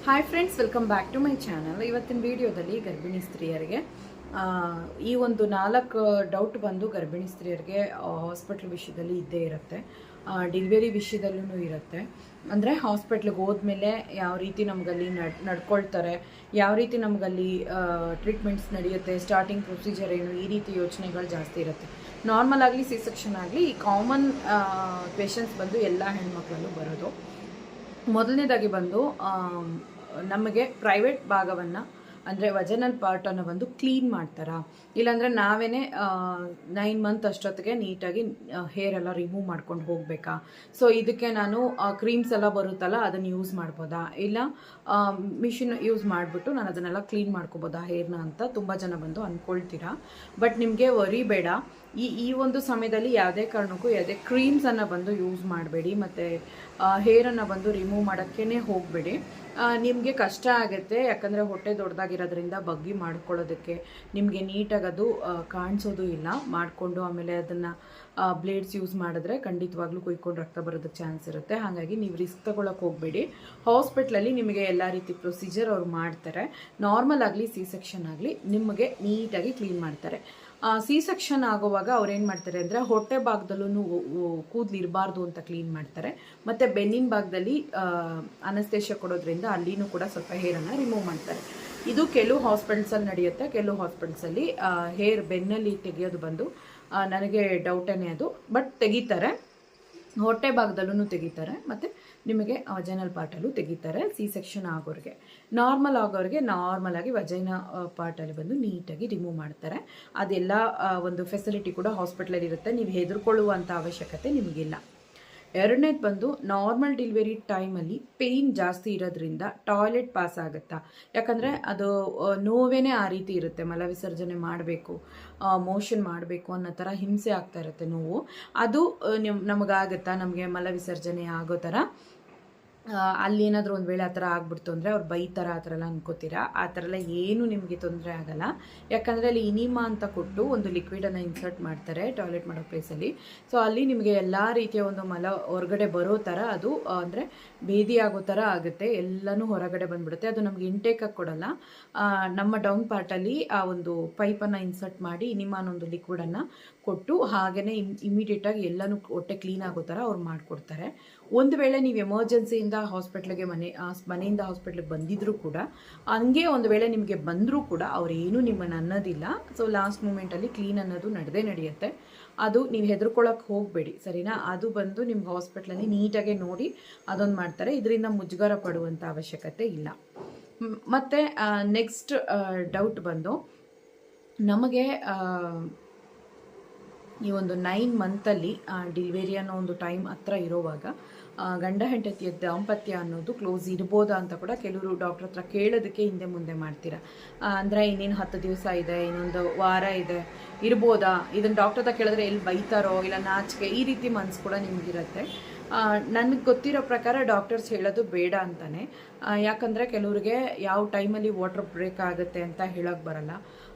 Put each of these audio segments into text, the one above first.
Hi friends, welcome back to my channel. ಇವತ್ತಿನ ವಿಡಿಯೋದಲ್ಲಿ ಗರ್ಭಿಣಿ ಸ್ತ್ರೀಯರಿಗೆ ಈ ಒಂದು 4 ಡೌಟ್ ಬಂದು ಗರ್ಭಿಣಿ ಸ್ತ್ರೀಯರಿಗೆ ಹಾಸ್ಪಿಟ್ಲ್ ವಿಷಯದಲ್ಲಿ ಇದ್ದೇ ಇರುತ್ತೆ. ಡೆಲಿವರಿ ವಿಷಯದಲ್ಲೂ ಇರುತ್ತೆ. ಅಂದರೆ ಹಾಸ್ಪಿಟ್ಲಿಗೆ ಹೋದ್ಮೇಲೆ ಯಾವ ರೀತಿ ನಮಗಲ್ಲಿ ನಡ್ಕೊಳ್ತಾರೆ, ಯಾವ ರೀತಿ ನಮಗಲ್ಲಿ ಟ್ರೀಟ್ಮೆಂಟ್ಸ್ ನಡೆಯುತ್ತೆ, ಸ್ಟಾರ್ಟಿಂಗ್ ಪ್ರೊಸೀಜರ್ ಏನು, ಈ ರೀತಿ ಯೋಚನೆಗಳು ಜಾಸ್ತಿ ಇರುತ್ತೆ. ನಾರ್ಮಲ್ ಆಗಲಿ ಸಿ ಸೆಕ್ಷನ್ ಆಗಲಿ ಈ ಕಾಮನ್ ಕ್ವೆಶನ್ಸ್ ಬಂದು ಎಲ್ಲ ಹೆಣ್ಮಕ್ಳಲ್ಲೂ ಬರೋದು. ಮೊದಲನೇದಾಗಿ ಬಂದು ನಮಗೆ ಪ್ರೈವೇಟ್ ಭಾಗವನ್ನು ಅಂದರೆ ವಜನಲ್ ಪಾರ್ಟನ್ನು ಬಂದು ಕ್ಲೀನ್ ಮಾಡ್ತಾರಾ, ಇಲ್ಲಾಂದರೆ ನಾವೇ 9 ಮಂತ್ ಅಷ್ಟೊತ್ತಿಗೆ ನೀಟಾಗಿ ಹೇರ್ ಎಲ್ಲ ರಿಮೂವ್ ಮಾಡ್ಕೊಂಡು ಹೋಗಬೇಕಾ? ಸೊ ಇದಕ್ಕೆ ನಾನು ಕ್ರೀಮ್ಸ್ ಎಲ್ಲ ಬರುತ್ತಲ್ಲ ಅದನ್ನು ಯೂಸ್ ಮಾಡ್ಬೋದಾ, ಇಲ್ಲ ಮಿಷಿನ್ ಯೂಸ್ ಮಾಡಿಬಿಟ್ಟು ನಾನು ಅದನ್ನೆಲ್ಲ ಕ್ಲೀನ್ ಮಾಡ್ಕೋಬೋದಾ ಹೇರ್ನ ಅಂತ ತುಂಬ ಜನ ಬಂದು ಅಂದ್ಕೊಳ್ತೀರಾ. ಬಟ್ ನಿಮಗೆ ವರಿ ಬೇಡ. ಈ ಒಂದು ಸಮಯದಲ್ಲಿ ಯಾವುದೇ ಕಾರಣಕ್ಕೂ ಯಾವುದೇ ಕ್ರೀಮ್ಸನ್ನು ಬಂದು ಯೂಸ್ ಮಾಡಬೇಡಿ, ಮತ್ತು ಹೇರನ್ನು ಬಂದು ರಿಮೂವ್ ಮಾಡೋಕ್ಕೇ ಹೋಗಬೇಡಿ. ನಿಮಗೆ ಕಷ್ಟ ಆಗುತ್ತೆ, ಯಾಕಂದರೆ ಹೊಟ್ಟೆ ದೊಡ್ಡದಾಗಿರೋದ್ರಿಂದ ಬಗ್ಗಿ ಮಾಡ್ಕೊಳ್ಳೋದಕ್ಕೆ ನಿಮಗೆ ನೀಟಾಗಿ ಅದು ಕಾಣಿಸೋದು ಇಲ್ಲ. ಮಾಡಿಕೊಂಡು ಆಮೇಲೆ ಅದನ್ನು ಬ್ಲೇಡ್ಸ್ ಯೂಸ್ ಮಾಡಿದ್ರೆ ಖಂಡಿತವಾಗ್ಲೂ ಕುಯ್ಕೊಂಡು ರಕ್ತ ಬರೋದಕ್ಕೆ ಚಾನ್ಸ್ ಇರುತ್ತೆ. ಹಾಗಾಗಿ ನೀವು ರಿಸ್ಕ್ ತೊಗೊಳಕ್ಕೆ ಹೋಗಬೇಡಿ. ಹಾಸ್ಪಿಟ್ಲಲ್ಲಿ ನಿಮಗೆ ಎಲ್ಲ ರೀತಿ ಪ್ರೊಸೀಜರ್ ಅವ್ರು ಮಾಡ್ತಾರೆ. ನಾರ್ಮಲ್ ಆಗಲಿ ಸಿ ಸೆಕ್ಷನ್ ಆಗಲಿ ನಿಮಗೆ ನೀಟಾಗಿ ಕ್ಲೀನ್ ಮಾಡ್ತಾರೆ. ಸಿ ಸೆಕ್ಷನ್ ಆಗುವಾಗ ಅವ್ರು ಏನು ಮಾಡ್ತಾರೆ ಅಂದರೆ ಹೊಟ್ಟೆ ಭಾಗದಲ್ಲೂ ಕೂದಲು ಇರಬಾರ್ದು ಅಂತ ಕ್ಲೀನ್ ಮಾಡ್ತಾರೆ, ಮತ್ತು ಬೆನ್ನಿನ ಭಾಗದಲ್ಲಿ ಅನಸ್ತೇಷಿಯಾ ಕೊಡೋದ್ರಿಂದ ಅಲ್ಲಿನೂ ಕೂಡ ಸ್ವಲ್ಪ ಹೇರನ್ನು ರಿಮೂವ್ ಮಾಡ್ತಾರೆ. ಇದು ಕೆಲವು ಹಾಸ್ಪಿಟಲ್ಸಲ್ಲಿ ನಡೆಯುತ್ತೆ, ಕೆಲವು ಹಾಸ್ಪಿಟಲ್ಸಲ್ಲಿ ಹೇರ್ ಬೆನ್ನಲ್ಲಿ ತೆಗೆಯೋದು ಬಂದು ನನಗೆ ಡೌಟೇನೆ ಅದು. ಬಟ್ ತೆಗಿತಾರೆ, ಹೊಟ್ಟೆ ಭಾಗದಲ್ಲೂ ತೆಗಿತಾರೆ, ಮತ್ತು ನಿಮಗೆ ವಜೈನಲ್ ಪಾರ್ಟಲ್ಲೂ ತೆಗಿತಾರೆ. ಸಿ ಸೆಕ್ಷನ್ ಆಗೋರಿಗೆ. ನಾರ್ಮಲ್ ಆಗೋರಿಗೆ ನಾರ್ಮಲ್ ಆಗಿ ವಜೈನ ಪಾರ್ಟಲ್ಲಿ ಬಂದು ನೀಟಾಗಿ ರಿಮೂವ್ ಮಾಡ್ತಾರೆ. ಅದೆಲ್ಲ ಒಂದು ಫೆಸಿಲಿಟಿ ಕೂಡ ಹಾಸ್ಪಿಟ್ಲಲ್ಲಿ ಇರುತ್ತೆ. ನೀವು ಹೆದರ್ಕೊಳ್ಳುವಂಥ ಅವಶ್ಯಕತೆ ನಿಮಗಿಲ್ಲ. ಎರಡನೇದು ಬಂದು ನಾರ್ಮಲ್ ಡೆಲಿವರಿ ಟೈಮಲ್ಲಿ ಪೇಯ್ನ್ ಜಾಸ್ತಿ ಇರೋದ್ರಿಂದ ಟಾಯ್ಲೆಟ್ ಪಾಸ್ ಆಗುತ್ತಾ? ಯಾಕಂದರೆ ಅದು ನೋವೇ ಆ ರೀತಿ ಇರುತ್ತೆ. ಮಲವಿಸರ್ಜನೆ ಮಾಡಬೇಕು, ಮೋಷನ್ ಮಾಡಬೇಕು ಅನ್ನೋ ಥರ ಹಿಂಸೆ ಆಗ್ತಾ ಇರುತ್ತೆ ನೋವು. ಅದು ನಮಗಾಗುತ್ತಾ? ನಮಗೆ ಮಲವಿಸರ್ಜನೆ ಆಗೋ ಥರ ಅಲ್ಲಿ ಏನಾದರೂ ಒಂದು ವೇಳೆ ಆ ಥರ ಆಗ್ಬಿಡ್ತು ಅಂದರೆ ಅವ್ರು ಬೈತಾರ, ಆ ಥರ ಎಲ್ಲ ಅನ್ಕೋತೀರಾ. ಆ ಥರ ಎಲ್ಲ ಏನೂ ನಿಮಗೆ ತೊಂದರೆ ಆಗಲ್ಲ. ಯಾಕಂದರೆ ಅಲ್ಲಿ ಇನಿಮಾ ಅಂತ ಕೊಟ್ಟು ಒಂದು ಲಿಕ್ವಿಡನ್ನು ಇನ್ಸರ್ಟ್ ಮಾಡ್ತಾರೆ ಟಾಯ್ಲೆಟ್ ಮಾಡೋ ಪ್ಲೇಸಲ್ಲಿ. ಸೊ ಅಲ್ಲಿ ನಿಮಗೆ ಎಲ್ಲ ರೀತಿಯ ಒಂದು ಮಲ ಹೊರಗಡೆ ಬರೋ ಥರ ಅದು ಅಂದರೆ ಭೇದಿ ಆಗೋ ಥರ ಆಗುತ್ತೆ. ಎಲ್ಲನೂ ಹೊರಗಡೆ ಬಂದುಬಿಡುತ್ತೆ. ಅದು ನಮಗೆ ಇಂಟೇಕಾಗಿ ಕೊಡಲ್ಲ. ನಮ್ಮ ಡೌನ್ ಪಾರ್ಟಲ್ಲಿ ಆ ಒಂದು ಪೈಪನ್ನು ಇನ್ಸರ್ಟ್ ಮಾಡಿ ಇನಿಮಾನ ಒಂದು ಲಿಕ್ವಿಡನ್ನು ಕೊಟ್ಟು ಹಾಗೆಯೇ ಇಮಿಡಿಯೇಟಾಗಿ ಎಲ್ಲನೂ ಹೊಟ್ಟೆ ಕ್ಲೀನ್ ಆಗೋ ಥರ ಅವ್ರು ಮಾಡಿಕೊಡ್ತಾರೆ. ಒಂದು ವೇಳೆ ನೀವು ಎಮರ್ಜೆನ್ಸಿಯಿಂದ ಹಾಸ್ಪಿಟ್ಲಿಗೆ ಮನೆಯಿಂದ ಹಾಸ್ಪಿಟ್ಲಿಗೆ ಬಂದಿದ್ರೂ ಕೂಡ, ಹಂಗೆ ಒಂದು ವೇಳೆ ನಿಮಗೆ ಬಂದರೂ ಕೂಡ ಅವರೇನು ನಿಮ್ಮನ್ನು ಅನ್ನೋದಿಲ್ಲ. ಸೊ ಲಾಸ್ಟ್ ಮೂಮೆಂಟಲ್ಲಿ ಕ್ಲೀನ್ ಅನ್ನೋದು ನಡೆಯುತ್ತೆ. ಅದು ನೀವು ಹೆದರ್ಕೊಳ್ಳೋಕೆ ಹೋಗಬೇಡಿ, ಸರಿನಾ? ಅದು ಬಂದು ನಿಮ್ಮ ಹಾಸ್ಪಿಟ್ಲಲ್ಲಿ ನೀಟಾಗಿ ನೋಡಿ ಅದೊಂದು ಮಾಡ್ತಾರೆ. ಇದರಿಂದ ಮುಜುಗರ ಪಡುವಂಥ ಅವಶ್ಯಕತೆ ಇಲ್ಲ. ಮತ್ತು ನೆಕ್ಸ್ಟ್ ಡೌಟ್ ಬಂದು ನಮಗೆ ಈ ಒಂದು 9 ಮಂತಲ್ಲಿ ಡೆಲಿವರಿ ಅನ್ನೋ ಒಂದು ಟೈಮ್ ಹತ್ರ ಇರೋವಾಗ ಗಂಡ ಹೆಂಡತಿಯ ದಾಂಪತ್ಯ ಅನ್ನೋದು ಕ್ಲೋಸ್ ಇರ್ಬೋದಾ ಅಂತ ಕೂಡ ಕೆಲವರು ಡಾಕ್ಟ್ರ್ ಹತ್ರ ಕೇಳೋದಕ್ಕೆ ಹಿಂದೆ ಮುಂದೆ ಮಾಡ್ತೀರಾ. ಅಂದರೆ ಇನ್ನೇನು 10 ದಿವಸ ಇದೆ, ಇನ್ನೊಂದು ವಾರ ಇದೆ, ಇರ್ಬೋದಾ? ಇದನ್ನು ಡಾಕ್ಟ್ರ್ ಹತ್ರ ಕೇಳಿದ್ರೆ ಎಲ್ಲಿ ಬೈತಾರೋ, ಇಲ್ಲ ನಾಚಿಕೆ, ಈ ರೀತಿ ಮನಸ್ಸು ಕೂಡ ನಿಮಗಿರುತ್ತೆ. ನನಗೆ ಗೊತ್ತಿರೋ ಪ್ರಕಾರ ಡಾಕ್ಟರ್ಸ್ ಹೇಳೋದು ಬೇಡ ಅಂತಾನೆ. ಯಾಕಂದರೆ ಕೆಲವ್ರಿಗೆ ಯಾವ ಟೈಮಲ್ಲಿ ವಾಟರ್ ಬ್ರೇಕ್ ಆಗುತ್ತೆ ಅಂತ ಹೇಳೋಕ್ಕೆ ಬರಲ್ಲ,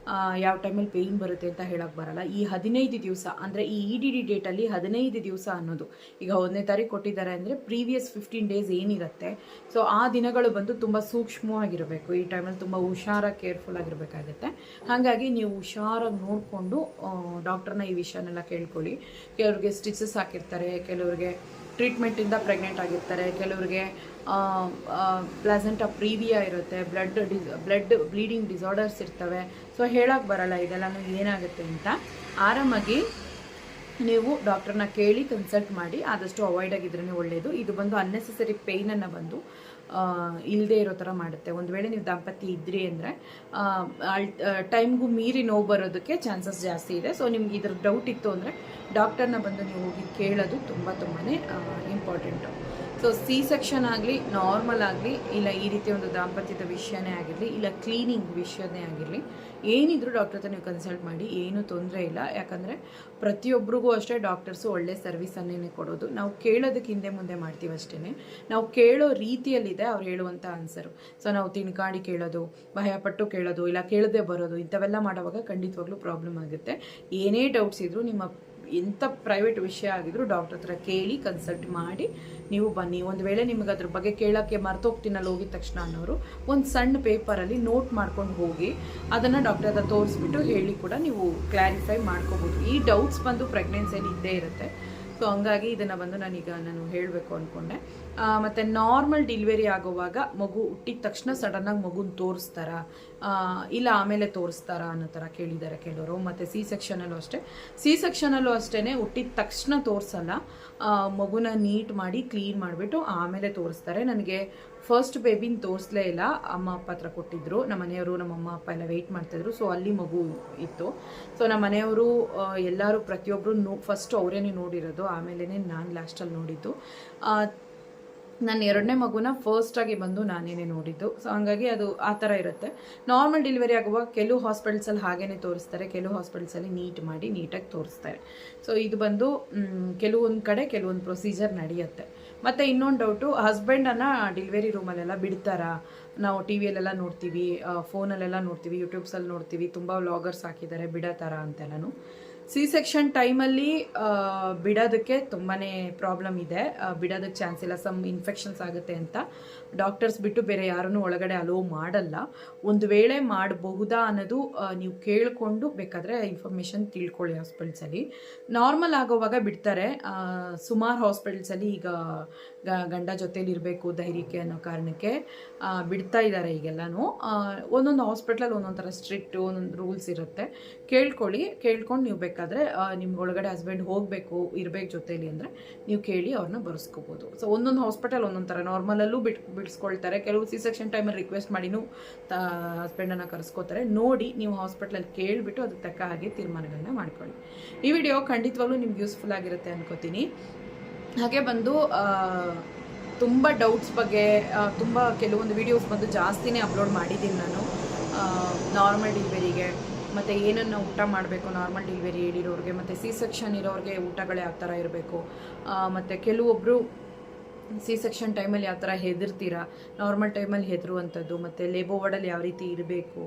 ಯಾವ ಟೈಮಲ್ಲಿ ಪೇಯ್ನ್ ಬರುತ್ತೆ ಅಂತ ಹೇಳೋಕ್ಕೆ ಬರಲ್ಲ. ಈ 15 ದಿವಸ ಅಂದರೆ ಈ EDD ಡೇಟಲ್ಲಿ 15 ದಿವಸ ಅನ್ನೋದು, ಈಗ 1ನೇ ತಾರೀಕು ಕೊಟ್ಟಿದ್ದಾರೆ ಅಂದರೆ ಪ್ರೀವಿಯಸ್ 15 ಡೇಸ್ ಏನಿರುತ್ತೆ, ಸೊ ಆ ದಿನಗಳು ಬಂದು ತುಂಬ ಸೂಕ್ಷ್ಮವಾಗಿರಬೇಕು. ಈ ಟೈಮಲ್ಲಿ ತುಂಬ ಹುಷಾರಾಗಿ ಕೇರ್ಫುಲ್ ಆಗಿರಬೇಕಾಗುತ್ತೆ. ಹಾಗಾಗಿ ನೀವು ಹುಷಾರಾಗಿ ನೋಡಿಕೊಂಡು ಡಾಕ್ಟ್ರನ್ನ ಈ ವಿಷಯನೆಲ್ಲ ಕೇಳ್ಕೊಳ್ಳಿ. ಕೆಲವ್ರಿಗೆ ಸ್ಟಿಚಸ್ ಹಾಕಿರ್ತಾರೆ, ಕೆಲವ್ರಿಗೆ ಟ್ರೀಟ್ಮೆಂಟಿಂದ ಪ್ರೆಗ್ನೆಂಟ್ ಆಗಿರ್ತಾರೆ, ಕೆಲವ್ರಿಗೆ ಪ್ಲಾಸೆಂಟಾ ಪ್ರೀವಿಯಾ ಇರುತ್ತೆ, ಬ್ಲಡ್ ಬ್ಲೀಡಿಂಗ್ ಡಿಸಾರ್ಡರ್ಸ್ ಇರ್ತವೆ. ಸೊ ಹೇಳೋಕ್ಕೆ ಬರಲ್ಲ ಇದೆಲ್ಲನೂ ಏನಾಗುತ್ತೆ ಅಂತ. ಆರಾಮಾಗಿ ನೀವು ಡಾಕ್ಟ್ರನ್ನ ಕೇಳಿ ಕನ್ಸಲ್ಟ್ ಮಾಡಿ ಆದಷ್ಟು ಅವಾಯ್ಡ್ ಆಗಿದ್ರೇ ಒಳ್ಳೆಯದು. ಇದು ಬಂದು ಅನ್ನೆಸೆಸರಿ ಪೇಯ್ನನ್ನು ಬಂದು ಇಲ್ಲದೆ ಇರೋ ಥರ ಮಾಡುತ್ತೆ. ಒಂದು ವೇಳೆ ನೀವು ದಾಂಪತ್ಯ ಇದ್ರಿ ಅಂದರೆ ಟೈಮ್ಗೂ ಮೀರಿ ನೋವು ಬರೋದಕ್ಕೆ ಚಾನ್ಸಸ್ ಜಾಸ್ತಿ ಇದೆ. ಸೊ ನಿಮ್ಗೆ ಇದ್ರ ಡೌಟ್ ಇತ್ತು ಅಂದರೆ ಡಾಕ್ಟರ್ನ ಬಂದು ನೀವು ಹೋಗಿ ಕೇಳೋದು ತುಂಬಾ ಇಂಪಾರ್ಟೆಂಟು. ಸೊ ಸಿ ಸೆಕ್ಷನ್ ಆಗಲಿ, ನಾರ್ಮಲ್ ಆಗಲಿ, ಇಲ್ಲ ಈ ರೀತಿ ಒಂದು ದಾಂಪತ್ಯದ ವಿಷಯನೇ ಆಗಿರಲಿ, ಇಲ್ಲ ಕ್ಲೀನಿಂಗ್ ವಿಷಯನೇ ಆಗಿರಲಿ, ಏನಿದ್ರು ಡಾಕ್ಟರ್ ಹತ್ರ ನೀವು ಕನ್ಸಲ್ಟ್ ಮಾಡಿ, ಏನೂ ತೊಂದರೆ ಇಲ್ಲ. ಯಾಕಂದರೆ ಪ್ರತಿಯೊಬ್ಬರಿಗೂ ಅಷ್ಟೇ ಡಾಕ್ಟರ್ಸು ಒಳ್ಳೆ ಸರ್ವಿಸನ್ನೇ ಕೊಡೋದು. ನಾವು ಕೇಳೋದಕ್ಕೆ ಹಿಂದೆ ಮುಂದೆ ಮಾಡ್ತೀವಿ ಅಷ್ಟೇ. ನಾವು ಕೇಳೋ ರೀತಿಯಲ್ಲಿದೆ ಅವ್ರು ಹೇಳುವಂಥ ಆನ್ಸರು. ಸೊ ನಾವು ತಿನ್ಕಾಡಿ ಕೇಳೋದು, ಭಯಪಟ್ಟು ಕೇಳೋದು, ಇಲ್ಲ ಕೇಳದೆ ಬರೋದು, ಇಂಥವೆಲ್ಲ ಮಾಡೋವಾಗ ಖಂಡಿತವಾಗ್ಲೂ ಪ್ರಾಬ್ಲಮ್ ಆಗುತ್ತೆ. ಏನೇ ಡೌಟ್ಸ್ ಇದ್ದರೂ ನಿಮ್ಮ ಎಂಥ ಪ್ರೈವೇಟ್ ವಿಷಯ ಆಗಿದ್ರು ಡಾಕ್ಟರ್ ಹತ್ರ ಕೇಳಿ ಕನ್ಸಲ್ಟ್ ಮಾಡಿ ನೀವು ಬನ್ನಿ. ಒಂದು ವೇಳೆ ನಿಮಗೆ ಅದ್ರ ಬಗ್ಗೆ ಕೇಳೋಕ್ಕೆ ಮರ್ತೋಗ್ತೀನಲ್ಲ ಹೋಗಿದ ತಕ್ಷಣ ಅನ್ನೋರು ಒಂದು ಸಣ್ಣ ಪೇಪರಲ್ಲಿ ನೋಟ್ ಮಾಡ್ಕೊಂಡು ಹೋಗಿ ಅದನ್ನು ಡಾಕ್ಟರ್ ಹತ್ರ ತೋರಿಸ್ಬಿಟ್ಟು ಹೇಳಿ ಕೂಡ ನೀವು ಕ್ಲಾರಿಫೈ ಮಾಡ್ಕೋಬೋದು. ಈ ಡೌಟ್ಸ್ ಬಂದು ಪ್ರೆಗ್ನೆನ್ಸಿಯಲ್ಲಿ ಇದ್ದೇ ಇರುತ್ತೆ. ಸೊ ಹಂಗಾಗಿ ಇದನ್ನು ಬಂದು ನಾನು ಹೇಳಬೇಕು ಅಂದ್ಕೊಂಡೆ. ಮತ್ತು ನಾರ್ಮಲ್ ಡೆಲಿವರಿ ಆಗೋವಾಗ ಮಗು ಹುಟ್ಟಿದ ತಕ್ಷಣ ಸಡನ್ನಾಗಿ ಮಗುನ ತೋರಿಸ್ತಾರಾ ಇಲ್ಲ ಆಮೇಲೆ ತೋರಿಸ್ತಾರಾ ಅನ್ನೋ ಥರ ಕೇಳಿದ್ದಾರೆ ಕೆಲವರು. ಮತ್ತು ಸಿ ಸೆಕ್ಷನಲ್ಲೂ ಅಷ್ಟೇ ಹುಟ್ಟಿದ ತಕ್ಷಣ ತೋರಿಸಲ್ಲ, ಮಗುನ ನೀಟ್ ಮಾಡಿ ಕ್ಲೀನ್ ಮಾಡಿಬಿಟ್ಟು ಆಮೇಲೆ ತೋರಿಸ್ತಾರೆ. ನನಗೆ ಫಸ್ಟ್ ಬೇಬಿನ ತೋರಿಸಲೇ ಇಲ್ಲ, ಅಮ್ಮ ಅಪ್ಪ ಹತ್ರ ಕೊಟ್ಟಿದ್ರು. ನಮ್ಮ ಮನೆಯವರು ನಮ್ಮ ಅಮ್ಮ ಅಪ್ಪ ಎಲ್ಲ ವೆಯ್ಟ್ ಮಾಡ್ತಾಯಿದ್ರು. ಸೊ ಅಲ್ಲಿ ಮಗು ಇತ್ತು. ಸೊ ನಮ್ಮ ಮನೆಯವರು ಎಲ್ಲರೂ ಪ್ರತಿಯೊಬ್ಬರು ಫಸ್ಟು ಅವರೇನೆ ನೋಡಿರೋದು, ಆಮೇಲೆ ನಾನು ಲಾಸ್ಟಲ್ಲಿ ನೋಡಿದ್ದು. ನನ್ನ ಎರಡನೇ ಮಗುನ ಫಸ್ಟಾಗಿ ಬಂದು ನಾನೇನೆ ನೋಡಿದ್ದು. ಸೊ ಹಂಗಾಗಿ ಅದು ಆ ಥರ ಇರುತ್ತೆ. ನಾರ್ಮಲ್ ಡೆಲಿವರಿ ಆಗುವಾಗ ಕೆಲವು ಹಾಸ್ಪಿಟಲ್ಸಲ್ಲಿ ಹಾಗೇ ತೋರಿಸ್ತಾರೆ, ಕೆಲವು ಹಾಸ್ಪಿಟಲ್ಸಲ್ಲಿ ನೀಟಾಗಿ ತೋರಿಸ್ತಾರೆ. ಸೊ ಇದು ಬಂದು ಕೆಲವೊಂದು ಕಡೆ ಕೆಲವೊಂದು ಪ್ರೊಸೀಜರ್ ನಡೆಯುತ್ತೆ. ಮತ್ತು ಇನ್ನೊಂದು ಡೌಟು, ಹಸ್ಬೆಂಡನ್ನು ಡೆಲಿವರಿ ರೂಮಲ್ಲೆಲ್ಲ ಬಿಡ್ತಾರಾ? ನಾವು ಟಿ ವಿಯಲ್ಲೆಲ್ಲ ನೋಡ್ತೀವಿ, ಫೋನಲ್ಲೆಲ್ಲ ನೋಡ್ತೀವಿ, ಯೂಟ್ಯೂಬ್ಸಲ್ಲಿ ನೋಡ್ತೀವಿ, ತುಂಬ ವ್ಲಾಗರ್ಸ್ ಹಾಕಿದ್ದಾರೆ ಬಿಡೋ ಥರ ಅಂತೆಲ್ಲನೂ. ಸಿ ಸೆಕ್ಷನ್ ಟೈಮಲ್ಲಿ ಬಿಡೋದಕ್ಕೆ ತುಂಬಾ ಪ್ರಾಬ್ಲಮ್ ಇದೆ, ಬಿಡೋದಕ್ಕೆ ಚಾನ್ಸ್ ಇಲ್ಲ. ಸಮ್ ಇನ್ಫೆಕ್ಷನ್ಸ್ ಆಗುತ್ತೆ ಅಂತ ಡಾಕ್ಟರ್ಸ್ ಬಿಟ್ಟು ಬೇರೆ ಯಾರನ್ನೂ ಒಳಗಡೆ ಅಲೋ ಮಾಡಲ್ಲ. ಒಂದು ವೇಳೆ ಮಾಡಬಹುದಾ ಅನ್ನೋದು ನೀವು ಕೇಳಿಕೊಂಡು ಬೇಕಾದರೆ ಇನ್ಫಾರ್ಮೇಷನ್ ತಿಳ್ಕೊಳ್ಳಿ. ಹಾಸ್ಪಿಟಲ್ಸಲ್ಲಿ ನಾರ್ಮಲ್ ಆಗೋವಾಗ ಬಿಡ್ತಾರೆ. ಸುಮಾರು ಹಾಸ್ಪಿಟಲ್ಸಲ್ಲಿ ಈಗ ಗಂಡ ಜೊತೇಲಿ ಇರಬೇಕು ಧೈರ್ಯಕ್ಕೆ ಅನ್ನೋ ಕಾರಣಕ್ಕೆ ಬಿಡ್ತಾ ಇದ್ದಾರೆ ಈಗೆಲ್ಲನೂ. ಒಂದೊಂದು ಹಾಸ್ಪಿಟ್ಲಲ್ಲಿ ಒಂದೊಂದು ಥರ ಸ್ಟ್ರಿಕ್ಟು ಒಂದೊಂದು ರೂಲ್ಸ್ ಇರುತ್ತೆ. ಕೇಳ್ಕೊಂಡು ನೀವು ಬೇಕಾದರೆ ನಿಮ್ಗೆ ಒಳಗಡೆ ಹಸ್ಬೆಂಡ್ ಹೋಗಬೇಕು ಇರಬೇಕು ಜೊತೇಲಿ ಅಂದರೆ ನೀವು ಕೇಳಿ ಅವ್ರನ್ನ ಬರೆಸ್ಕೋಬೋದು. ಸೊ ಒಂದೊಂದು ಹಾಸ್ಪಿಟಲ್ ಒಂದೊಂದು ಥರ, ನಾರ್ಮಲಲ್ಲೂ ಬಿಡಿಸ್ಕೊಳ್ತಾರೆ. ಕೆಲವು ಸಿ ಸೆಕ್ಷನ್ ಟೈಮಲ್ಲಿ ರಿಕ್ವೆಸ್ಟ್ ಮಾಡಿನೂ ಹಸ್ಬೆಂಡನ್ನು ಕರೆಸ್ಕೋತಾರೆ. ನೋಡಿ ನೀವು ಹಾಸ್ಪಿಟ್ಲಲ್ಲಿ ಕೇಳಿಬಿಟ್ಟು ಅದಕ್ಕೆ ತಕ್ಕ ಹಾಗೆ ತೀರ್ಮಾನಗಳನ್ನ ಮಾಡ್ಕೊಳ್ಳಿ. ಈ ವಿಡಿಯೋ ಖಂಡಿತವಾಗ್ಲೂ ನಿಮ್ಗೆ ಯೂಸ್ಫುಲ್ ಆಗಿರುತ್ತೆ ಅನ್ಕೋತೀನಿ. ಹಾಗೆ ಬಂದು ತುಂಬ ಡೌಟ್ಸ್ ಬಗ್ಗೆ ತುಂಬ ಕೆಲವೊಂದು ವೀಡಿಯೋಸ್ ಬಂದು ಜಾಸ್ತಿನೇ ಅಪ್ಲೋಡ್ ಮಾಡಿದ್ದೀನಿ ನಾನು ನಾರ್ಮಲ್ ಡೆಲಿವರಿಗೆ. ಮತ್ತು ಏನನ್ನು ಊಟ ಮಾಡಬೇಕು ನಾರ್ಮಲ್ ಡೆಲಿವರಿ ಹೇಳಿರೋರಿಗೆ, ಮತ್ತು ಸಿ ಸೆಕ್ಷನ್ ಇರೋರಿಗೆ ಊಟಗಳು ಯಾವ ಥರ ಇರಬೇಕು, ಮತ್ತು ಕೆಲವೊಬ್ಬರು ಸಿ ಸೆಕ್ಷನ್ ಟೈಮಲ್ಲಿ ಯಾವ ಥರ ಹೆದರ್ತೀರಾ, ನಾರ್ಮಲ್ ಟೈಮಲ್ಲಿ ಹೆದರುವಂಥದ್ದು, ಮತ್ತು ಲೇಬೋ ವಾರ್ಡಲ್ಲಿ ಯಾವ ರೀತಿ ಇರಬೇಕು,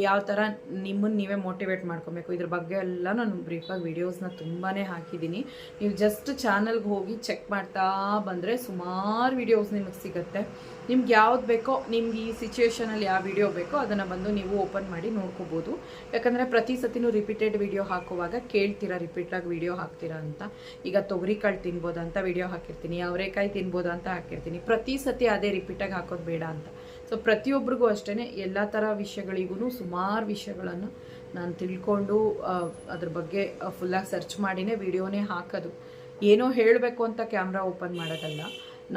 ಯಾವ ಥರ ನಿಮ್ಮನ್ನು ನೀವೇ ಮೋಟಿವೇಟ್ ಮಾಡ್ಕೊಬೇಕು, ಇದ್ರ ಬಗ್ಗೆ ಎಲ್ಲ ನಾನು ಬ್ರೀಫಾಗಿ ವೀಡಿಯೋಸ್ನ ತುಂಬಾ ಹಾಕಿದ್ದೀನಿ. ನೀವು ಜಸ್ಟ್ ಚಾನಲ್ಗೆ ಹೋಗಿ ಚೆಕ್ ಮಾಡ್ತಾ ಬಂದರೆ ಸುಮಾರು ವೀಡಿಯೋಸ್ ನಿಮಗೆ ಸಿಗುತ್ತೆ. ನಿಮ್ಗೆ ಯಾವ್ದು ಬೇಕೋ, ನಿಮ್ಗೆ ಈ ಸಿಚುವೇಷನಲ್ಲಿ ಯಾವ ವಿಡಿಯೋ ಬೇಕೋ ಅದನ್ನು ಬಂದು ನೀವು ಓಪನ್ ಮಾಡಿ ನೋಡ್ಕೋಬೋದು. ಯಾಕಂದರೆ ಪ್ರತಿ ಸತಿನೂ ರಿಪೀಟೆಡ್ ವಿಡಿಯೋ ಹಾಕುವಾಗ ಕೇಳ್ತೀರಾ ರಿಪೀಟಾಗಿ ವಿಡಿಯೋ ಹಾಕ್ತೀರಾ ಅಂತ. ಈಗ ತೊಗರಿಕಾಳು ತಿನ್ಬೋದಾ ಅಂತ ವಿಡಿಯೋ ಹಾಕಿರ್ತೀನಿ, ಅವರೆಕಾಯಿ ತಿನ್ಬೋದಾ ಅಂತ ಹಾಕಿರ್ತೀನಿ. ಪ್ರತಿ ಸತಿ ಅದೇ ರಿಪೀಟಾಗಿ ಹಾಕೋದು ಬೇಡ ಅಂತ. ಸೊ ಪ್ರತಿಯೊಬ್ಬರಿಗೂ ಅಷ್ಟೇ ಎಲ್ಲ ಥರ ವಿಷಯಗಳಿಗೂ ಸುಮಾರು ವಿಷಯಗಳನ್ನು ನಾನು ತಿಳ್ಕೊಂಡು ಅದ್ರ ಬಗ್ಗೆ ಫುಲ್ಲಾಗಿ ಸರ್ಚ್ ಮಾಡಿನೇ ವಿಡಿಯೋನೇ ಹಾಕೋದು. ಏನೋ ಹೇಳಬೇಕು ಅಂತ ಕ್ಯಾಮ್ರಾ ಓಪನ್ ಮಾಡೋದಲ್ಲ,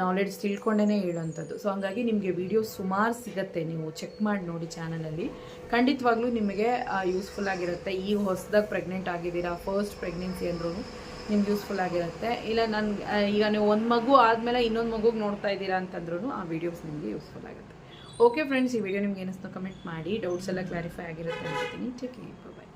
ನಾಲೆಡ್ಜ್ ತಿಳ್ಕೊಂಡೇ ಹೇಳೋಂಥದ್ದು. ಸೊ ಹಂಗಾಗಿ ನಿಮಗೆ ವೀಡಿಯೋಸ್ ಸುಮಾರು ಸಿಗುತ್ತೆ, ನೀವು ಚೆಕ್ ಮಾಡಿ ನೋಡಿ ಚಾನಲಲ್ಲಿ. ಖಂಡಿತವಾಗ್ಲೂ ನಿಮಗೆ ಯೂಸ್ಫುಲ್ ಆಗಿರುತ್ತೆ. ಈಗ ಹೊಸದಾಗಿ ಪ್ರೆಗ್ನೆಂಟ್ ಆಗಿದ್ದೀರಾ, ಫಸ್ಟ್ ಪ್ರೆಗ್ನೆನ್ಸಿ ಅಂದ್ರೂ ನಿಮ್ಗೆ ಯೂಸ್ಫುಲ್ ಆಗಿರುತ್ತೆ. ಇಲ್ಲ ಈಗ ನೀವು ಒಂದು ಮಗು ಆದಮೇಲೆ ಇನ್ನೊಂದು ಮಗುಗೆ ನೋಡ್ತಾ ಇದ್ದೀರಾ ಅಂತಂದ್ರೂ ಆ ವೀಡಿಯೋಸ್ ನಿಮಗೆ ಯೂಸ್ಫುಲ್ ಆಗುತ್ತೆ. ಓಕೆ ಫ್ರೆಂಡ್ಸ್, ಈ ವಿಡಿಯೋ ನಿಮ್ಗೆ ಏನಿಸ್ತು ಕಮೆಂಟ್ ಮಾಡಿ. ಡೌಟ್ಸ್ ಎಲ್ಲ ಕ್ಲಾರಿಫೈ ಆಗಿರುತ್ತೆ ಅಂತೀನಿ. ಚೆಕ್ ಬಾಯ್.